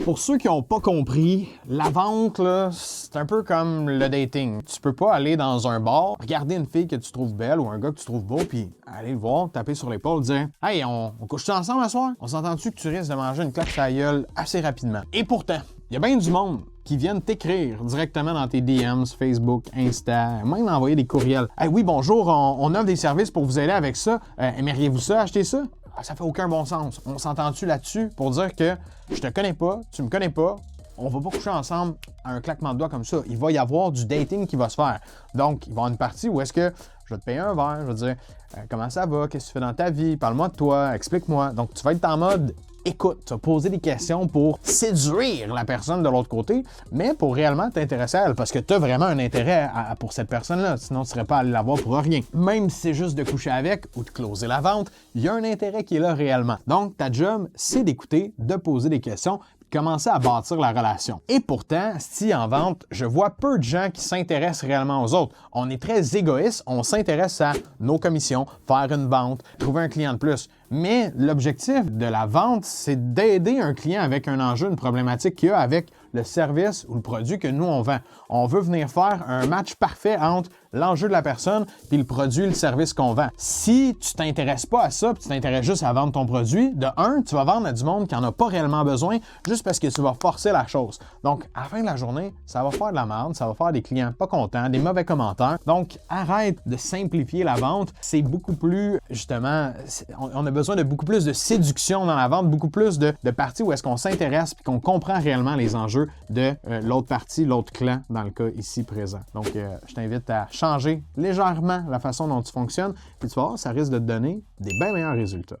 Pour ceux qui n'ont pas compris, la vente, là, c'est un peu comme le dating. Tu peux pas aller dans un bar, regarder une fille que tu trouves belle ou un gars que tu trouves beau, puis aller le voir, taper sur l'épaule, dire « Hey, on couche-tu ensemble à soir? On s'entend-tu que tu risques de manger une claque sur la gueule assez rapidement? » Et pourtant, il y a bien du monde qui viennent t'écrire directement dans tes DMs, Facebook, Insta, même envoyer des courriels. « Hey, oui, bonjour, on offre des services pour vous aider avec ça. Aimeriez-vous ça, acheter ça? » Ça fait aucun bon sens. On s'entend-tu là-dessus pour dire que je te connais pas, tu me connais pas, on va pas coucher ensemble à un claquement de doigts comme ça. Il va y avoir du dating qui va se faire. Donc, il va y avoir une partie où est-ce que je vais te payer un verre, je vais te dire comment ça va, qu'est-ce que tu fais dans ta vie, parle-moi de toi, explique-moi. Donc, tu vas être en mode écoute, tu vas poser des questions pour séduire la personne de l'autre côté, mais pour réellement t'intéresser à elle, parce que tu as vraiment un intérêt pour cette personne-là, sinon tu ne serais pas allé la voir pour rien. Même si c'est juste de coucher avec ou de closer la vente, il y a un intérêt qui est là réellement. Donc, ta job, c'est d'écouter, de poser des questions, commencer à bâtir la relation. Et pourtant, si en vente, je vois peu de gens qui s'intéressent réellement aux autres. On est très égoïste, on s'intéresse à nos commissions, faire une vente, trouver un client de plus. Mais l'objectif de la vente, c'est d'aider un client avec un enjeu, une problématique qu'il a avec le service ou le produit que nous, on vend. On veut venir faire un match parfait entre l'enjeu de la personne puis le produit, le service qu'on vend. Si tu t'intéresses pas à ça puis tu t'intéresses juste à vendre ton produit, de un, tu vas vendre à du monde qui en a pas réellement besoin juste parce que tu vas forcer la chose. Donc, à la fin de la journée, ça va faire de la merde, ça va faire des clients pas contents, des mauvais commentaires. Donc, arrête de simplifier la vente. C'est beaucoup plus, justement, on a besoin de beaucoup plus de séduction dans la vente, beaucoup plus de parties où est-ce qu'on s'intéresse puis qu'on comprend réellement les enjeux de l'autre partie, l'autre clan, dans le cas ici présent. Donc, je t'invite à changer légèrement la façon dont tu fonctionnes, puis tu vas voir, ça risque de te donner des bien meilleurs résultats.